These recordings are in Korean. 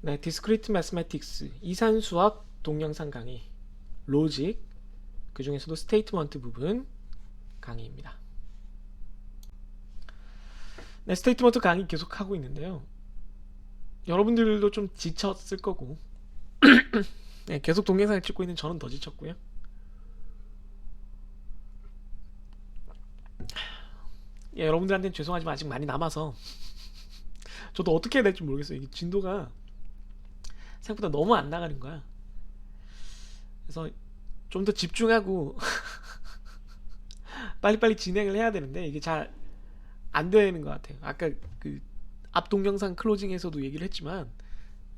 네, Discrete Mathematics 이산수학 동영상 강의 로직 그 중에서도 스테이트먼트 부분 강의입니다. 네, 스테이트먼트 강의 계속 하고 있는데요. 여러분들도 좀 지쳤을 거고 네, 계속 동영상을 찍고 있는 저는 더 지쳤고요. 예, 여러분들한테는 죄송하지만 아직 많이 남아서 저도 어떻게 해야 될지 모르겠어요. 이게 진도가 생각보다 너무 안 나가는 거야. 그래서 좀 더 집중하고 빨리빨리 진행을 해야 되는데 이게 잘 안 되는 것 같아요. 아까 그 앞 동영상 클로징에서도 얘기를 했지만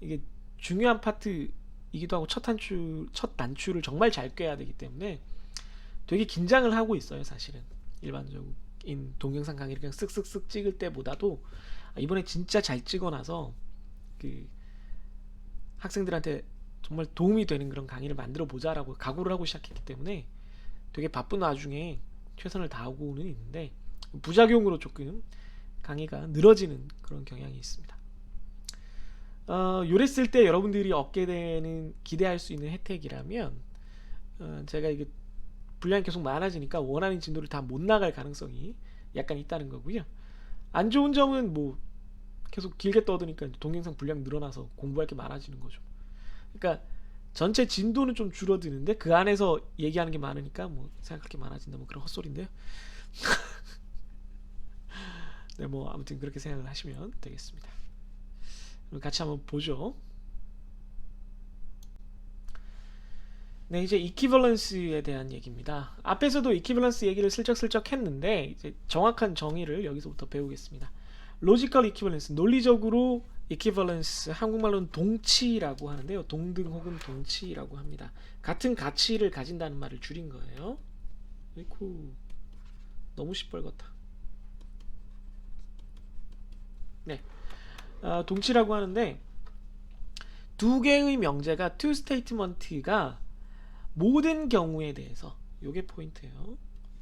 이게 중요한 파트이기도 하고 첫 단추를 정말 잘 꿰야 되기 때문에 되게 긴장을 하고 있어요. 사실은 일반적인 동영상 강의를 그냥 쓱쓱쓱 찍을 때보다도 이번에 진짜 잘 찍어놔서 그 학생들한테 정말 도움이 되는 그런 강의를 만들어 보자라고 각오를 하고 시작했기 때문에 되게 바쁜 와중에 최선을 다하고는 있는데 부작용으로 조금 강의가 늘어지는 그런 경향이 있습니다. 요랬을 때 여러분들이 얻게 되는 기대할 수 있는 혜택이라면 제가 이게 분량이 계속 많아지니까 원하는 진도를 다 못 나갈 가능성이 약간 있다는 거고요. 안 좋은 점은 뭐 계속 길게 떠드니까 동영상 분량 늘어나서 공부할 게 많아지는 거죠. 그러니까 전체 진도는 좀 줄어드는데 그 안에서 얘기하는 게 많으니까 뭐 생각할 게 많아진다 뭐 그런 헛소리인데요. 네, 뭐 아무튼 그렇게 생각을 하시면 되겠습니다. 그럼 같이 한번 보죠. 네, 이제 이퀴벌런스에 대한 얘기입니다. 앞에서도 이퀴벌런스 얘기를 슬쩍슬쩍 했는데 이제 정확한 정의를 여기서부터 배우겠습니다. 로지컬 이퀴벌런스, 논리적으로 이퀴벌런스, 한국말로는 동치라고 하는데요. 동등 혹은 동치라고 합니다. 같은 가치를 가진다는 말을 줄인 거예요. 아이쿠, 너무 시뻘겋다. 네, 동치라고 하는데 두 개의 명제가 two statement가 모든 경우에 대해서 요게 포인트예요.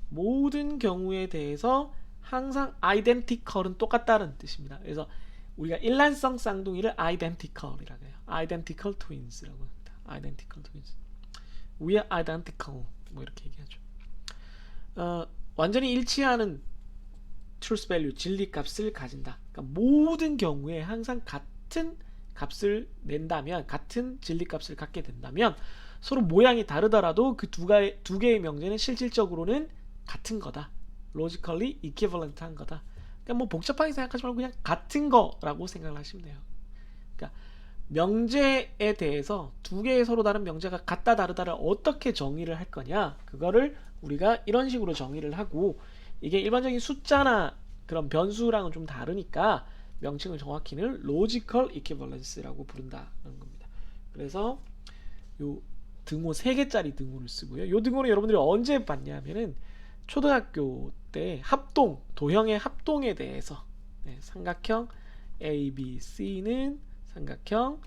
모든 경우에 대해서 항상 identical은 똑같다는 뜻입니다. 그래서 우리가 일란성 쌍둥이를 identical이라고 해요. identical twins라고 합니다. identical twins. We are identical 뭐 이렇게 얘기하죠. 완전히 일치하는 truth value 진리값을 가진다. 그러니까 모든 경우에 항상 같은 값을 낸다면 같은 진리값을 갖게 된다면 서로 모양이 다르더라도 그 두 개의 명제는 실질적으로는 같은 거다. logically equivalent한 거다. 그러니까 뭐 복잡하게 생각하지 말고 그냥 같은 거라고 생각을 하시면 돼요. 그러니까 명제에 대해서 두 개의 서로 다른 명제가 같다 다르다를 어떻게 정의를 할 거냐, 그거를 우리가 이런 식으로 정의를 하고, 이게 일반적인 숫자나 그런 변수랑은 좀 다르니까 명칭을 정확히는 logical equivalence라고 부른다는 겁니다. 그래서 요 등호 3개짜리 등호를 쓰고요. 요 등호는 여러분들이 언제 봤냐면은 초등학교 때 합동, 도형의 합동에 대해서 삼각형 ABC는 삼각형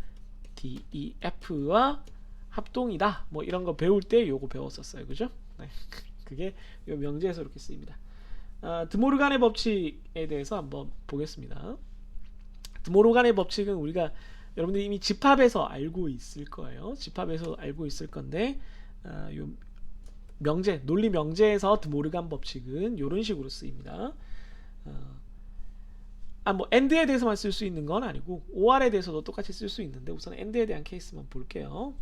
DEF와 합동이다. 뭐 이런 거 배울 때 요거 배웠었어요. 그죠? 네. 그게 요 명제에서 이렇게 쓰입니다. 드모르간의 법칙에 대해서 한번 보겠습니다. 드모르간의 법칙은 우리가 여러분들이 이미 집합에서 알고 있을 거예요. 집합에서 알고 있을 건데 요 명제, 논리 명제에서 드모르간 법칙은 이런 식으로 쓰입니다. 뭐 AND에 대해서만 쓸 수 있는 건 아니고 OR에 대해서도 똑같이 쓸 수 있는데 우선 AND에 대한 케이스만 볼게요.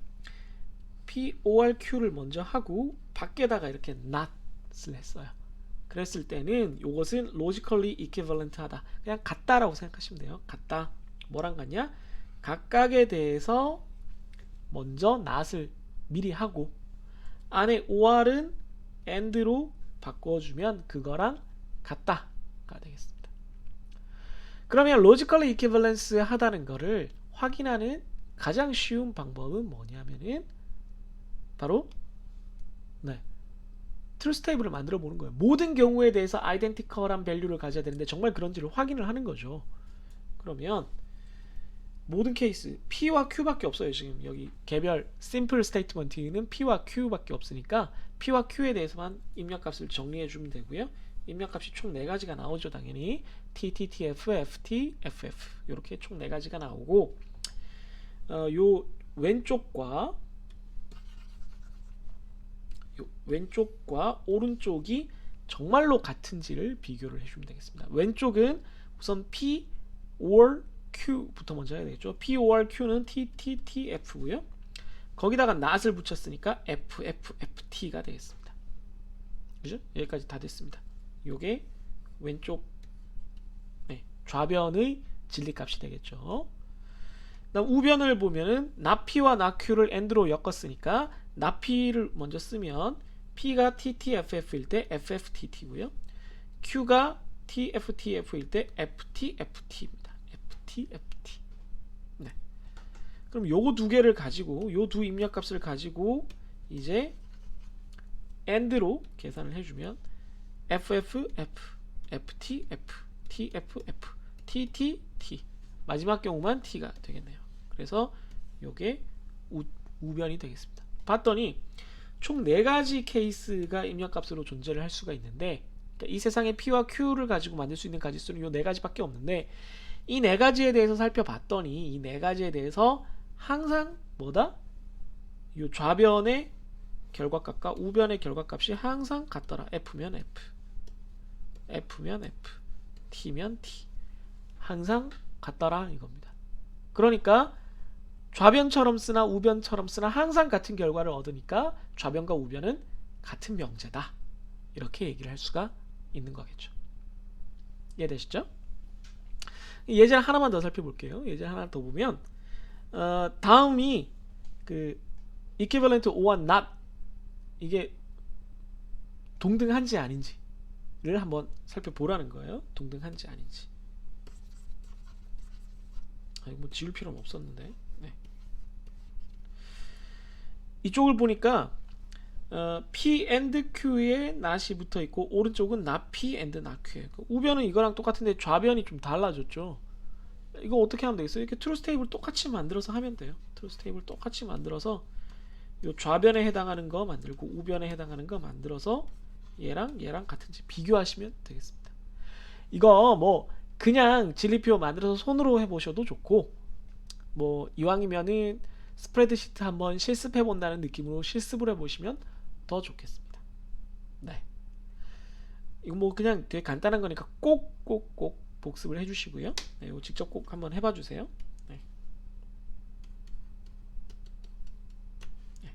PORQ를 먼저 하고 밖에다가 이렇게 not을 했어요. 그랬을 때는 이것은 logically equivalent하다. 그냥 같다라고 생각하시면 돼요. 같다. 뭐랑 같냐? 각각에 대해서 먼저 not을 미리 하고 안에 OR은 AND로 바꿔주면 그거랑 같다가 되겠습니다. 그러면 logically equivalence 하다는 거를 확인하는 가장 쉬운 방법은 뭐냐면은 바로 truth table을 만들어 보는 거예요. 모든 경우에 대해서 identical한 value를 가져야 되는데 정말 그런지를 확인을 하는 거죠. 그러면 모든 케이스 P와 Q밖에 없어요. 지금 여기 개별 simple statement는 P와 Q밖에 없으니까 P와 Q에 대해서만 입력값을 정리해 주면 되고요. 입력값이 총 4가지가 나오죠. 당연히 T, T, T, F, F, T, F, F 이렇게 총 4가지가 나오고 요 왼쪽과 오른쪽이 정말로 같은지를 비교를 해주면 되겠습니다. 왼쪽은 우선 P or Q부터 먼저 해야 되겠죠. P or Q는 T, T, T, F고요. 거기다가 not을 붙였으니까 F, F, F, T가 되겠습니다. 그죠? 여기까지 다 됐습니다. 요게 왼쪽 좌변의 진리값이 되겠죠. 그다음 우변을 보면은 나P와 나Q를 AND로 엮었으니까 나P를 먼저 쓰면 P가 TTFF일 때 FFTT고요. Q가 TFTF일 때 FTFT입니다. FTFT. 네. 그럼 요거 두 개를 가지고 요 두 입력값을 가지고 이제 AND로 계산을 해주면 FFF, FTF, TFF, TTT 마지막 경우만 T가 되겠네요. 그래서 요게 우변이 되겠습니다. 봤더니 총 4가지 케이스가 입력값으로 존재를 할 수가 있는데 그러니까 이 세상에 P와 Q를 가지고 만들 수 있는 가지수는 요 4가지밖에 없는데 이 4가지에 대해서 살펴봤더니 이 4가지에 대해서 항상 뭐다? 요 좌변의 결과값과 우변의 결과값이 항상 같더라. F면 F, F면 F, T면 T 항상 같더라 이겁니다. 그러니까 좌변처럼 쓰나 우변처럼 쓰나 항상 같은 결과를 얻으니까 좌변과 우변은 같은 명제다. 이렇게 얘기를 할 수가 있는 거겠죠. 이해되시죠? 예제 하나만 더 살펴볼게요. 예제 하나 더 보면 다음이 그 equivalent or not 이게 동등한지 아닌지를 한번 살펴보라는 거예요. 동등한지 아닌지. 뭐 지울 필요는 없었는데. 네. 이쪽을 보니까 P and Q에 not이 붙어 있고 오른쪽은 not P and not Q예요. 우변은 이거랑 똑같은데 좌변이 좀 달라졌죠. 이거 어떻게 하면 되겠어요? 이렇게 트루스 테이블 똑같이 만들어서 하면 돼요. 트루스 테이블 똑같이 만들어서 요 좌변에 해당하는 거 만들고 우변에 해당하는 거 만들어서 얘랑 같은지 비교하시면 되겠습니다. 이거 뭐 그냥 진리표 만들어서 손으로 해보셔도 좋고 뭐 이왕이면은 스프레드시트 한번 실습해 본다는 느낌으로 실습을 해보시면 더 좋겠습니다. 네. 이거 뭐 그냥 되게 간단한 거니까 꼭 복습을 해주시고요. 네, 이거 직접 꼭 한번 해봐주세요. 네. 네.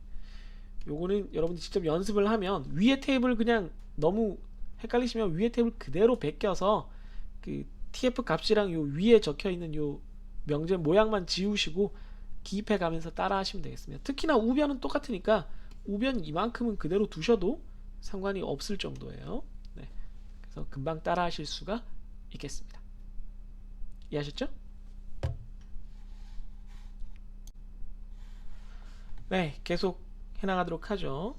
요거는 여러분이 직접 연습을 하면 위에 테이블 그냥 너무 헷갈리시면 위에 테이블 그대로 베껴서 그 TF 값이랑 요 위에 적혀 있는 요 명제 모양만 지우시고 기입해 가면서 따라 하시면 되겠습니다. 특히나 우변은 똑같으니까 우변 이만큼은 그대로 두셔도 상관이 없을 정도예요. 네. 그래서 금방 따라 하실 수가 있겠습니다. 이해하셨죠? 네, 계속 해나가도록 하죠.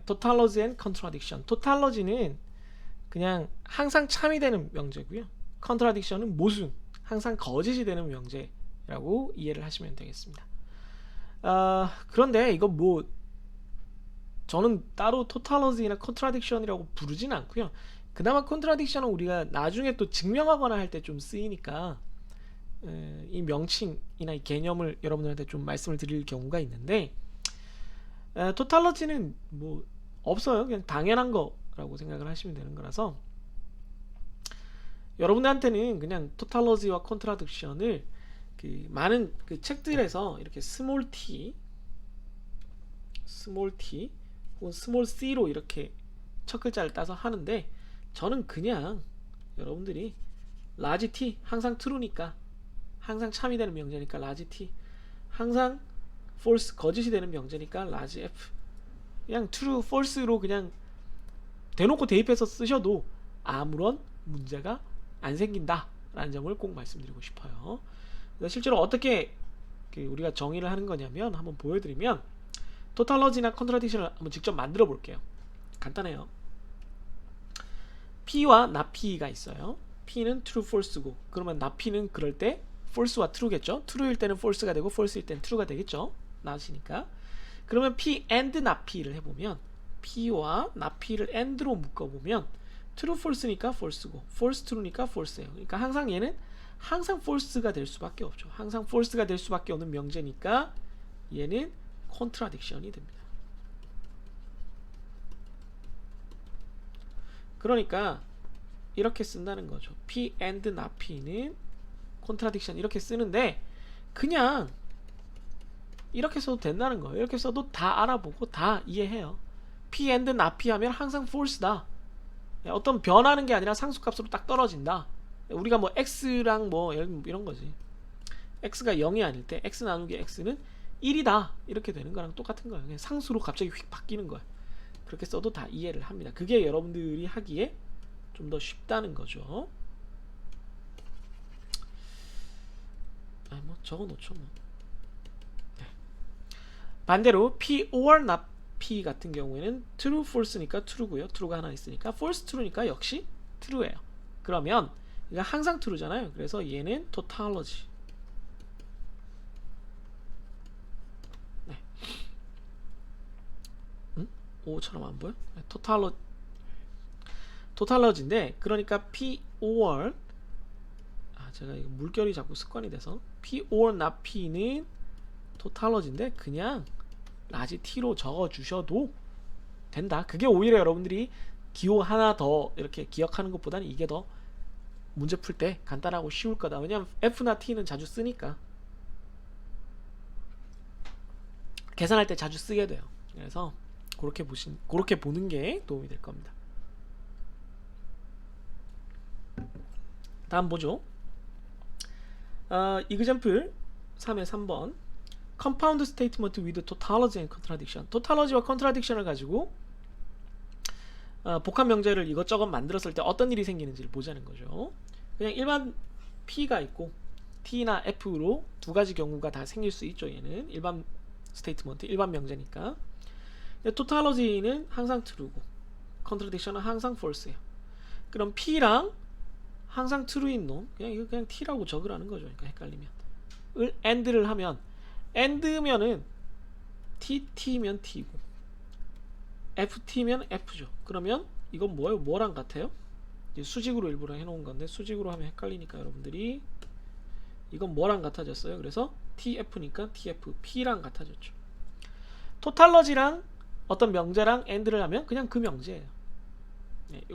Tautology and contradiction. Tautology는 그냥 항상 참이 되는 명제고요. Contradiction은 모순, 항상 거짓이 되는 명제라고 이해를 하시면 되겠습니다. 그런데 이거 뭐 저는 따로 Tautology나 Contradiction이라고 부르진 않고요. 그나마 Contradiction은 우리가 나중에 또 증명하거나 할 때 좀 쓰이니까 이 명칭이나 이 개념을 여러분들한테 좀 말씀을 드릴 경우가 있는데 Tautology는 뭐 없어요. 그냥 당연한 거라고 생각을 하시면 되는 거라서 여러분들한테는 그냥 Tautology와 Contradiction을 그 많은 그 책들에서 이렇게 스몰 t 혹은 스몰 c로 이렇게 첫 글자를 따서 하는데 저는 그냥 여러분들이 라지 t 항상 true니까 항상 참이 되는 명제니까 라지 t 항상 false 거짓이 되는 명제니까 라지 f 그냥 true, false로 그냥 대놓고 대입해서 쓰셔도 아무런 문제가 안 생긴다 라는 점을 꼭 말씀드리고 싶어요. 실제로 어떻게 우리가 정의를 하는 거냐면 한번 보여드리면 Tautology나 Contradiction을 한번 직접 만들어 볼게요. 간단해요. P와 not P가 있어요. P는 true, false고 그러면 not P는 그럴 때 false와 true겠죠. true일 때는 false가 되고 false일 때는 true가 되겠죠. not이니까. 그러면 P and not P를 해보면 P와 not P를 and로 묶어보면 true, false니까 false고 false, true니까 false예요. 그러니까 항상 얘는 항상 false가 될 수밖에 없죠. 항상 false가 될 수밖에 없는 명제니까 얘는 contradiction이 됩니다. 그러니까 이렇게 쓴다는 거죠. P and not P는 contradiction 이렇게 쓰는데 그냥 이렇게 써도 된다는 거예요. 이렇게 써도 다 알아보고 다 이해해요. P and not P 하면 항상 false다. 어떤 변하는 게 아니라 상수값으로 딱 떨어진다. 우리가 뭐 x랑 뭐 이런 거지. x가 0이 아닐 때 x 나누기 x는 1이다 이렇게 되는 거랑 똑같은 거예요. 그냥 상수로 갑자기 휙 바뀌는 거야. 그렇게 써도 다 이해를 합니다. 그게 여러분들이 하기에 좀 더 쉽다는 거죠. 뭐 적어놓죠 뭐. 네. 반대로 P or not P 같은 경우에는 true, false니까 true고요. true가 하나 있으니까 false, true니까 역시 true예요. 그러면 이거 항상 true잖아요. 그래서 얘는 tautology. 네. O처럼 안 보여? 네, tautology인데 그러니까 P or 제가 이거 물결이 자꾸 습관이 돼서 P or not P는 tautology인데 그냥 라지 T로 적어 주셔도 된다. 그게 오히려 여러분들이 기호 하나 더 이렇게 기억하는 것보다는 이게 더 문제 풀 때 간단하고 쉬울 거다. 왜냐면 F나 T는 자주 쓰니까 계산할 때 자주 쓰게 돼요. 그래서 그렇게 보는 게 도움이 될 겁니다. 다음 보죠. example 3의 3번 compound statement with tautology and contradiction. tautology와 contradiction을 가지고 복합 명제를 이것저것 만들었을 때 어떤 일이 생기는지를 보자는 거죠. 그냥 일반 P가 있고 T나 F로 두 가지 경우가 다 생길 수 있죠. 얘는 일반 스테이트먼트, 일반 명제니까. tautology는 항상 true고 contradiction은 항상 false예요. 그럼 P랑 항상 true인 놈 이거 그냥 T라고 적으라는 거죠. 그러니까 헷갈리면 and를 하면 and면은 T면 T고 FT면 F죠. 그러면 이건 뭐예요? 뭐랑 같아요? 수직으로 일부러 해놓은 건데 수직으로 하면 헷갈리니까 여러분들이 이건 뭐랑 같아졌어요? 그래서 TF니까 TF, P랑 같아졌죠. tautology랑 어떤 명제랑 and를 하면 그냥 그 명제예요.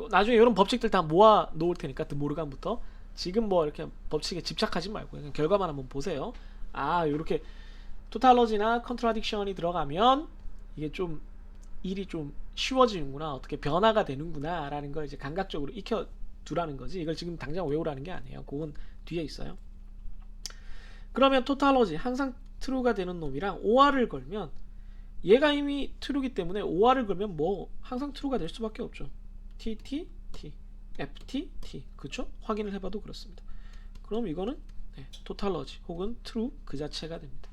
나중에 이런 법칙들 다 모아 놓을 테니까 드모르간부터 지금 뭐 이렇게 법칙에 집착하지 말고 그냥 결과만 한번 보세요. 이렇게 tautology나 contradiction이 들어가면 이게 좀 일이 좀 쉬워지는구나, 어떻게 변화가 되는구나 라는 걸 이제 감각적으로 익혀 두라는 거지. 이걸 지금 당장 외우라는 게 아니에요. 그건 뒤에 있어요. 그러면 tautology 항상 true가 되는 놈이랑 OR을 걸면 얘가 이미 true이기 때문에 OR을 걸면 뭐 항상 true가 될 수밖에 없죠. TT, T, FT, T. 그쵸? 확인을 해봐도 그렇습니다. 그럼 이거는 tautology 혹은 true 그 자체가 됩니다.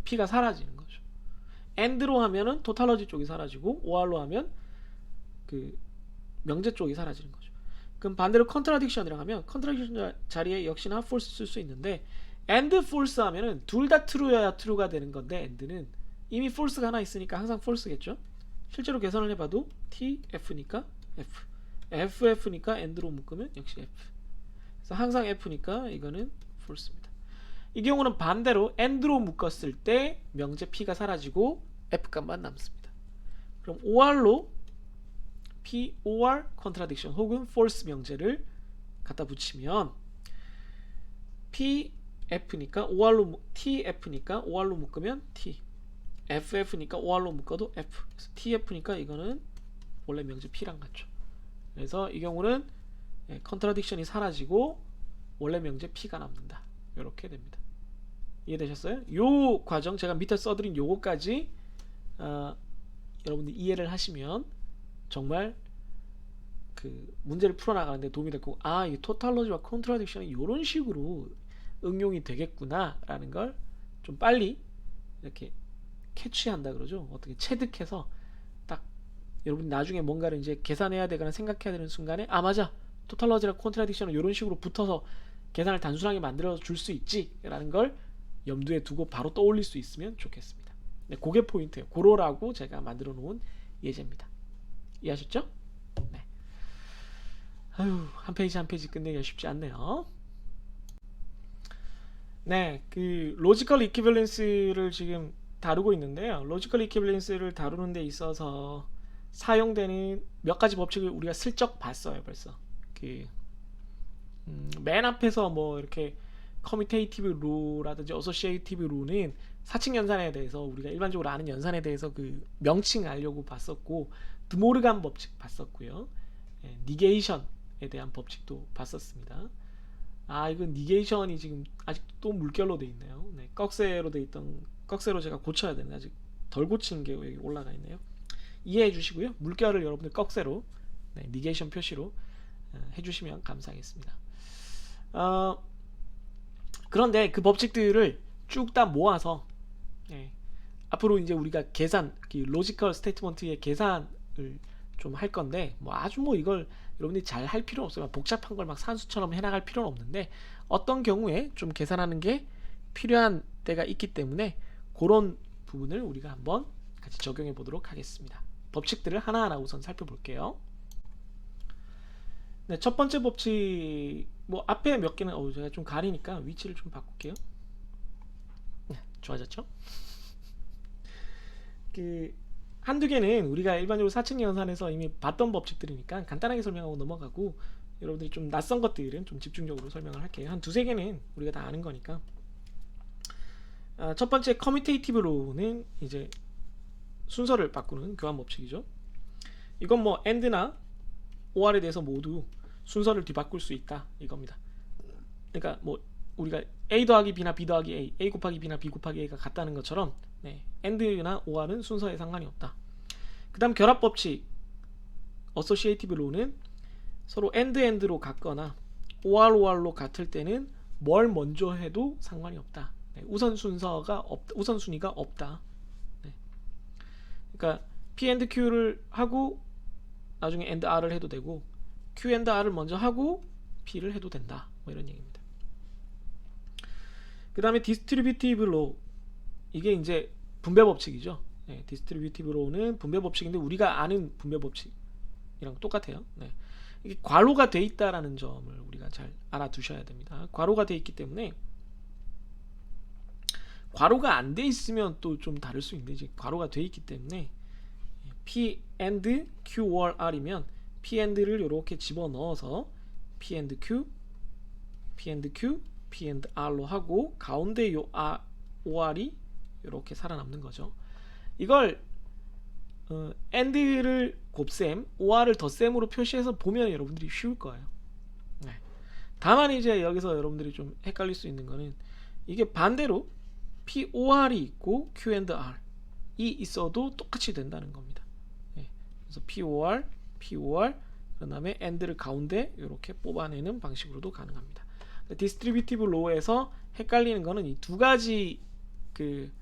P가 사라지는 거죠. and로 하면은 tautology 쪽이 사라지고 OR로 하면 그 명제 쪽이 사라지는 거죠. 그럼 반대로 contradiction이라고 하면 contradiction 자리에 역시나 false 쓸 수 있는데 and false 하면은 둘 다 true여야 true가 되는 건데 and는 이미 false가 하나 있으니까 항상 false겠죠. 실제로 계산을 해봐도 TF니까 F, FF니까 and로 묶으면 역시 F. 그래서 항상 F니까 이거는 false입니다. 이 경우는 반대로 and로 묶었을 때 명제 P가 사라지고 F값만 남습니다. 그럼 OR로 P, OR, contradiction 혹은 false 명제를 갖다 붙이면 P, F니까 OR로 TF니까 OR로 묶으면 T, FF니까 OR로 묶어도 F. 그래서 TF니까 이거는 원래 명제 P랑 같죠. 그래서 이 경우는 contradiction이 사라지고 원래 명제 P가 남는다. 이렇게 됩니다. 이해되셨어요? 요 과정 제가 밑에 써드린 요거까지 여러분들 이해를 하시면 정말 그 문제를 풀어나가는데 도움이 될 거고 이 tautology와 contradiction이 이런 식으로 응용이 되겠구나 라는 걸 좀 빨리 이렇게 캐치한다 그러죠. 어떻게 체득해서 딱 여러분 나중에 뭔가를 이제 계산해야 되거나 생각해야 되는 순간에 맞아, tautology랑 contradiction은 이런 식으로 붙어서 계산을 단순하게 만들어 줄 수 있지 라는 걸 염두에 두고 바로 떠올릴 수 있으면 좋겠습니다. 네, 그게 포인트예요. 그러라고 제가 만들어 놓은 예제입니다. 이해하셨죠? 네. 한 페이지 한 페이지 끝내기가 쉽지 않네요. 네, 그 로지컬 이퀴밸런스를 지금 다루고 있는데요. 로지컬 이퀴밸런스를 다루는 데 있어서 사용되는 몇 가지 법칙을 우리가 슬쩍 봤어요, 벌써. 그 맨 앞에서 뭐 이렇게 커뮤테이티브 룰이라든지 어소시에이티브 룰은 사칙 연산에 대해서 우리가 일반적으로 아는 연산에 대해서 그 명칭 알려고 봤었고, 드모르간 법칙 봤었고요. 니게이션에 대한 법칙도 봤었습니다. 아, 이건 니게이션이 지금 아직도 물결로 돼 있네요. 네, 꺽쇠로 돼 있던 꺽쇠로 제가 고쳐야 되는데 아직 덜 고친 게 여기 올라가 있네요. 이해해 주시고요. 물결을 여러분들 꺽쇠로, 네, 니게이션 표시로 해주시면 감사하겠습니다. 어, 그런데 그 법칙들을 쭉 다 모아서, 예, 앞으로 이제 우리가 계산, 그 로지컬 스테이트먼트의 계산을 좀 할 건데, 뭐 아주 뭐 이걸 여러분들이 잘 할 필요는 없어요. 복잡한 걸 막 산수처럼 해나갈 필요는 없는데, 어떤 경우에 좀 계산하는 게 필요한 때가 있기 때문에 그런 부분을 우리가 한번 같이 적용해 보도록 하겠습니다. 법칙들을 하나하나 우선 살펴볼게요. 네, 첫 번째 법칙, 뭐 앞에 몇 개는 제가 좀 가리니까 위치를 좀 바꿀게요. 네, 좋아졌죠? 그 한두 개는 우리가 일반적으로 사칙 연산에서 이미 봤던 법칙들이니까 간단하게 설명하고 넘어가고, 여러분들이 좀 낯선 것들은 좀 집중적으로 설명을 할게요. 한 두세 개는 우리가 다 아는 거니까. 첫 번째 커뮤테이티브로는 이제 순서를 바꾸는 교환 법칙이죠. 이건 뭐 AND나 OR에 대해서 모두 순서를 뒤바꿀 수 있다 이겁니다. 그러니까 뭐 우리가 A 더하기 B나 B 더하기 A 곱하기 B나 B 곱하기 A가 같다는 것처럼, 네, AND나 OR은 순서에 상관이 없다. 그 다음 결합 법칙 어소시에이티브 로는 서로 AND로 같거나 OR로 같을 때는 뭘 먼저 해도 상관이 없다. 네, 우선순위가 없다. 네. 그러니까 P and Q를 하고 나중에 and R을 해도 되고, Q and R을 먼저 하고 P를 해도 된다. 뭐 이런 얘기입니다. 그 다음에 디스트리뷰티브 로, 이게 이제 분배 법칙이죠. 네, 디스트리뷰티브 로는 분배 법칙인데 우리가 아는 분배 법칙이랑 똑같아요. 네. 이게 괄호가 돼 있다라는 점을 우리가 잘 알아두셔야 됩니다. 괄호가 돼 있기 때문에, 괄호가 안 돼 있으면 또 좀 다를 수 있는데, 이제 괄호가 돼 있기 때문에 P and Q or R이면 P and를 이렇게 집어넣어서 P and Q, P and Q, P and R로 하고 가운데 요 OR이 이렇게 살아남는 거죠. 이걸 and를 곱셈, OR을 덧셈으로 표시해서 보면 여러분들이 쉬울 거예요. 네. 다만 이제 여기서 여러분들이 좀 헷갈릴 수 있는 거는, 이게 반대로 POR이 있고 Q and R이 있어도 똑같이 된다는 겁니다. 네. 그래서 POR, 그 다음에 AND를 가운데 이렇게 뽑아내는 방식으로도 가능합니다. 디스트리뷰티브 로에서 헷갈리는 거는 이 두 가지 그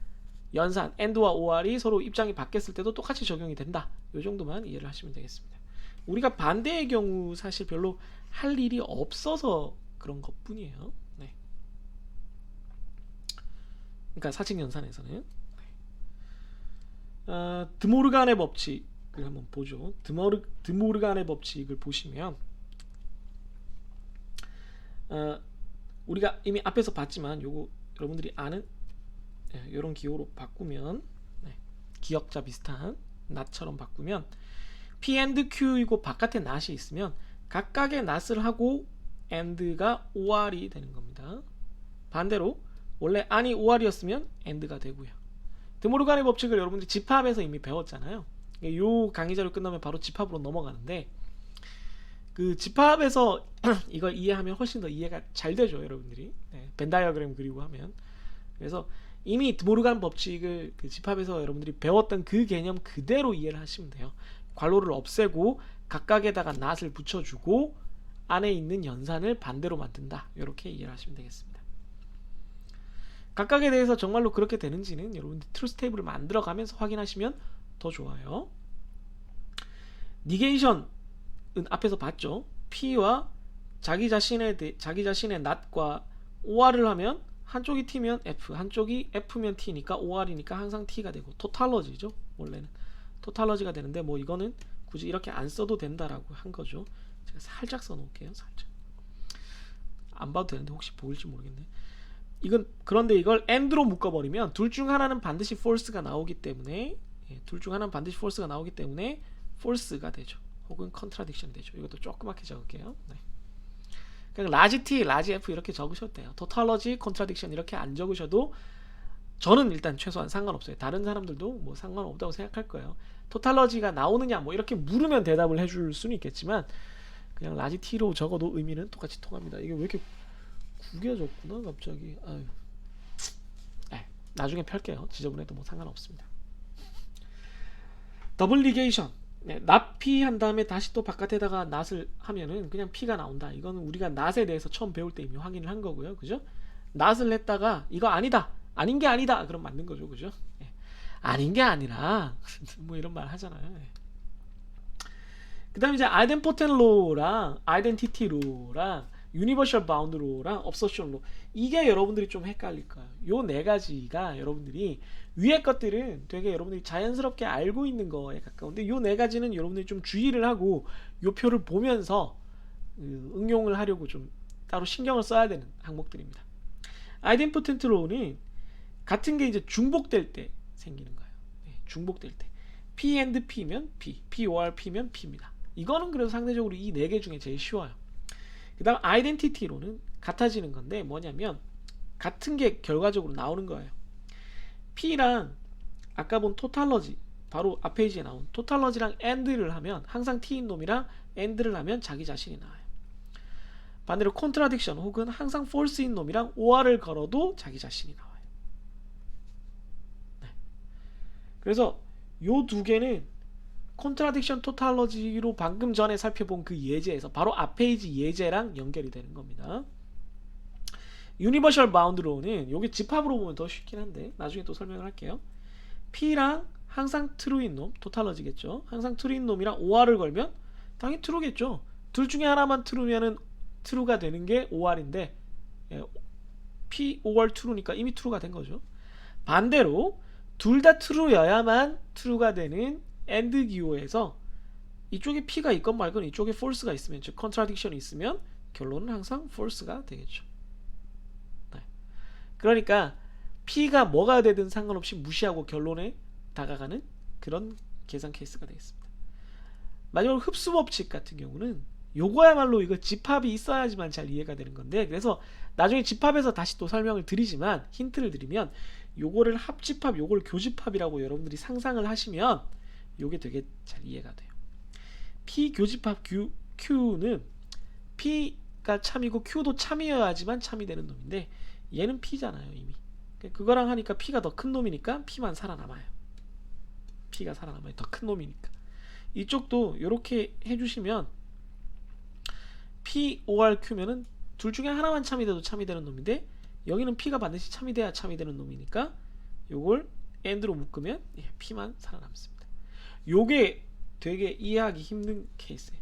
연산 AND와 OR이 서로 입장이 바뀌었을 때도 똑같이 적용이 된다. 이 정도만 이해를 하시면 되겠습니다. 우리가 반대의 경우 사실 별로 할 일이 없어서 그런 것 뿐이에요. 네. 그러니까 사칙 연산에서는 드모르간의 법칙을 한번 보죠. 드모르간의 법칙을 보시면, 우리가 이미 앞에서 봤지만 요거 여러분들이 아는 이런 기호로 바꾸면, 네, 기역자 비슷한 낫처럼 바꾸면 P and Q이고 바깥에 낫이 있으면 각각의 낫을 하고 AND가 OR이 되는 겁니다. 반대로 원래 안이 OR이었으면 AND가 되고요. 드모르간의 법칙을 여러분들이 집합에서 이미 배웠잖아요. 요 강의 자료 끝나면 바로 집합으로 넘어가는데, 그 집합에서 이걸 이해하면 훨씬 더 이해가 잘 되죠, 여러분들이. 네, 벤 다이어그램 그리고 하면. 그래서 이미 드모르간 법칙을 그 집합에서 여러분들이 배웠던 그 개념 그대로 이해를 하시면 돼요. 괄호를 없애고 각각에다가 낫을 붙여주고 안에 있는 연산을 반대로 만든다. 이렇게 이해를 하시면 되겠습니다. 각각에 대해서 정말로 그렇게 되는지는 여러분들 트루스 테이블을 만들어가면서 확인하시면 더 좋아요. 니게이션은 앞에서 봤죠. P와 자기 자신의 낫과 OR을 하면 한쪽이 T면 F, 한쪽이 F면 T니까 OR이니까 항상 T가 되고, 토탈러지죠. 원래는 토탈러지가 되는데 뭐 이거는 굳이 이렇게 안 써도 된다라고 한 거죠. 제가 살짝 써놓을게요. 살짝 안 봐도 되는데 혹시 보일지 모르겠네. 이건 그런데 이걸 and로 묶어버리면 둘 중 하나는 반드시 false가 나오기 때문에 둘 중 하나는 반드시 false가 나오기 때문에 false가 되죠. 혹은 contradiction 되죠. 이것도 조그맣게 적을게요. 네. 그냥 large T, large F 이렇게 적으셔도 돼요. tautology, contradiction 이렇게 안 적으셔도 저는 일단 최소한 상관없어요. 다른 사람들도 뭐 상관없다고 생각할 거예요. tautology가 나오느냐 뭐 이렇게 물으면 대답을 해줄 수는 있겠지만 그냥 large T로 적어도 의미는 똑같이 통합니다. 이게 왜 이렇게 구겨졌구나 갑자기. 아유. 네, 나중에 펼게요. 지저분해도 뭐 상관없습니다. 더블 리게이션. 네, 납피한 다음에 다시 또 바깥에다가 낫을 하면은 그냥 피가 나온다. 이거는 우리가 낫에 대해서 처음 배울 때 이미 확인을 한 거고요. 그죠? 낫을 했다가 이거 아니다. 아닌 게 아니다. 그럼 맞는 거죠. 그죠? 네. 아닌 게 아니라 뭐 이런 말 하잖아요. 네. 그 다음에 이제 idempotent law랑 identity law랑 universal bound law랑 absorption law 이게 여러분들이 좀 헷갈릴 거예요. 요 네 가지가 여러분들이 위에 것들은 되게 여러분들이 자연스럽게 알고 있는 거에 가까운데 요 네 가지는 여러분들이 좀 주의를 하고 요 표를 보면서 응용을 하려고 좀 따로 신경을 써야 되는 항목들입니다. idempotent law는 같은 게 이제 중복될 때 생기는 거예요. 네, 중복될 때 P and P면 P, P or P면 P입니다. 이거는 그래도 상대적으로 이 네 개 중에 제일 쉬워요. 그 다음 아이덴티티로는 같아지는 건데 뭐냐면 같은 게 결과적으로 나오는 거예요. P랑 아까 본 토탈러지 바로 앞 페이지에 나온 토탈러지랑 AND를 하면 항상 T인 놈이랑 AND를 하면 자기 자신이 나와요. 반대로 contradiction 혹은 항상 false인 놈이랑 OR을 걸어도 자기 자신이 나와요. 네. 그래서 요 두 개는 contradiction tautology로 방금 전에 살펴본 그 예제에서 바로 앞 페이지 예제랑 연결이 되는 겁니다. universal bound law는 요게 집합으로 보면 더 쉽긴 한데 나중에 또 설명을 할게요. P랑 항상 true인 놈, tautology겠죠. 항상 true인 놈이랑 OR을 걸면 당연히 true겠죠. 둘 중에 하나만 true면은 true가 되는 게 OR인데 P, OR true니까 이미 true가 된 거죠. 반대로 둘 다 true여야만 true가 되는 AND 기호에서 이쪽에 P가 있건 말건 이쪽에 false가 있으면 즉 contradiction이 있으면 결론은 항상 false가 되겠죠. 네. 그러니까 P가 뭐가 되든 상관없이 무시하고 결론에 다가가는 그런 계산 케이스가 되겠습니다. 마지막으로 흡수 법칙 같은 경우는 요거야말로 이거 집합이 있어야지만 잘 이해가 되는 건데 그래서 나중에 집합에서 다시 또 설명을 드리지만 힌트를 드리면 요거를 합집합 요걸 교집합이라고 여러분들이 상상을 하시면 요게 되게 잘 이해가 돼요. P 교집합 Q는 P가 참이고 Q도 참이어야지만 참이 되는 놈인데 얘는 P잖아요 이미. 그거랑 하니까 P가 더 큰 놈이니까 P만 살아남아요. P가 살아남아요. 더 큰 놈이니까. 이쪽도 이렇게 해주시면 P, OR, Q면은 둘 중에 하나만 참이 돼도 참이 되는 놈인데 여기는 P가 반드시 참이 돼야 참이 되는 놈이니까 요걸 AND로 묶으면 P만 살아남습니다. 요게 되게 이해하기 힘든 케이스예요.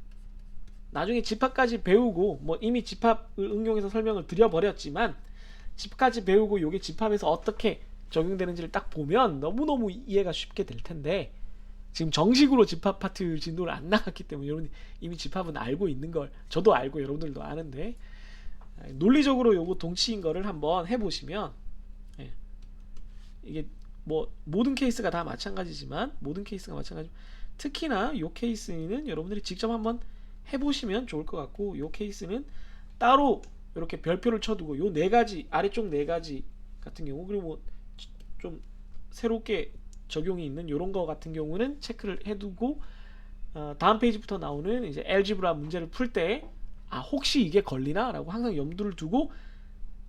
나중에 집합까지 배우고 뭐 이미 집합을 응용해서 설명을 드려버렸지만 집까지 배우고 요게 집합에서 어떻게 적용되는지를 딱 보면 너무너무 이해가 쉽게 될 텐데 지금 정식으로 집합 파트 진도를 안 나갔기 때문에 여러분 이미 집합은 알고 있는 걸 저도 알고 여러분들도 아는데 논리적으로 요거 동치인 거를 한번 해보시면 이게 뭐 모든 케이스가 다 마찬가지지만 특히나 요 케이스는 여러분들이 직접 한번 해보시면 좋을 것 같고 요 케이스는 따로 이렇게 별표를 쳐두고 요 네 가지 아래쪽 네 가지 같은 경우 그리고 뭐 좀 새롭게 적용이 있는 요런 거 같은 경우는 체크를 해두고 다음 페이지부터 나오는 이제 알지브라 문제를 풀 때 혹시 이게 걸리나? 라고 항상 염두를 두고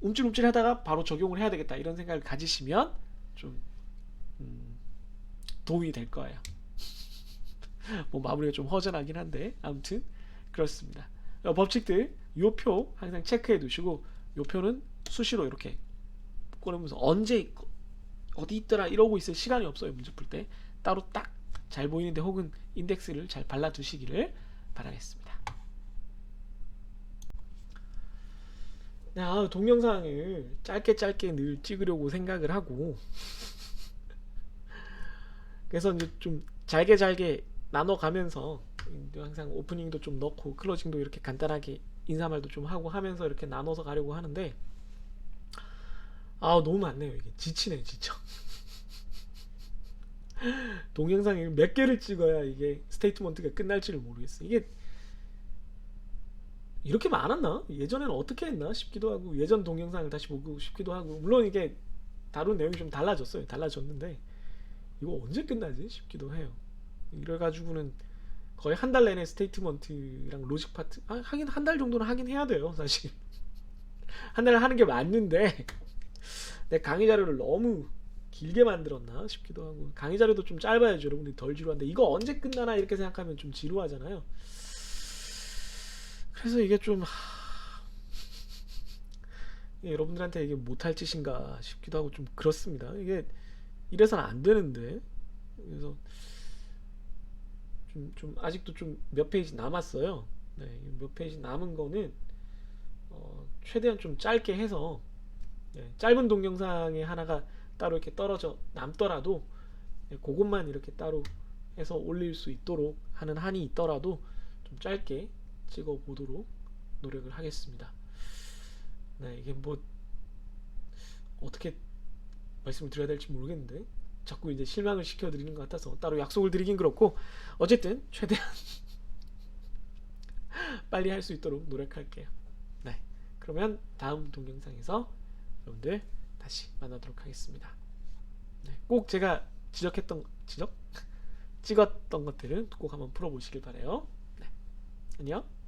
움찔움찔 하다가 바로 적용을 해야 되겠다 이런 생각을 가지시면 좀 도움이 될 거예요. 뭐 마무리가 좀 허전하긴 한데 아무튼 그렇습니다. 법칙들 요 표 항상 체크해 두시고 요 표는 수시로 이렇게 꺼내면서 언제 어디 있더라 이러고 있을 시간이 없어요. 문제 풀 때 따로 딱 잘 보이는데 혹은 인덱스를 잘 발라 두시기를 바라겠습니다. 동영상을 짧게 늘 찍으려고 생각을 하고 그래서 이제 좀 잘게 나눠가면서 항상 오프닝도 좀 넣고 클로징도 이렇게 간단하게 인사말도 좀 하고 하면서 이렇게 나눠서 가려고 하는데 아, 너무 많네요. 이게 지치네, 지쳐. 동영상을 몇 개를 찍어야 이게 스테이트먼트가 끝날지를 모르겠어. 이게 이렇게 많았나? 예전에는 어떻게 했나 싶기도 하고, 예전 동영상을 다시 보고 싶기도 하고, 물론 이게 다룬 내용이 좀 달라졌어요. 달라졌는데 이거 언제 끝나지 싶기도 해요. 이래가지고는 거의 한 달 내내 스테이트먼트랑 로직 파트, 하긴 한 달 정도는 하긴 해야 돼요, 사실. 한 달 하는 게 맞는데 내 강의 자료를 너무 길게 만들었나 싶기도 하고, 강의 자료도 좀 짧아야죠. 여러분들이 덜 지루한데 이거 언제 끝나나 이렇게 생각하면 좀 지루하잖아요. 그래서 이게 좀 여러분들한테 이게 못할 짓인가 싶기도 하고 좀 그렇습니다. 이게 이래서는 안 되는데. 그래서 좀 아직도 좀 몇 페이지 남았어요. 네, 몇 페이지 남은 거는 최대한 좀 짧게 해서, 네, 짧은 동영상에 하나가 따로 이렇게 떨어져 남더라도, 네, 그것만 이렇게 따로 해서 올릴 수 있도록 하는 한이 있더라도 좀 짧게 찍어 보도록 노력을 하겠습니다. 네, 이게 뭐 어떻게 말씀을 드려야 될지 모르겠는데 자꾸 이제 실망을 시켜드리는 것 같아서 따로 약속을 드리긴 그렇고, 어쨌든 최대한 빨리 할 수 있도록 노력할게요. 네, 그러면 다음 동영상에서 여러분들 다시 만나도록 하겠습니다. 네, 꼭 제가 찍었던 것들은 꼭 한번 풀어보시길 바래요. 네, 안녕.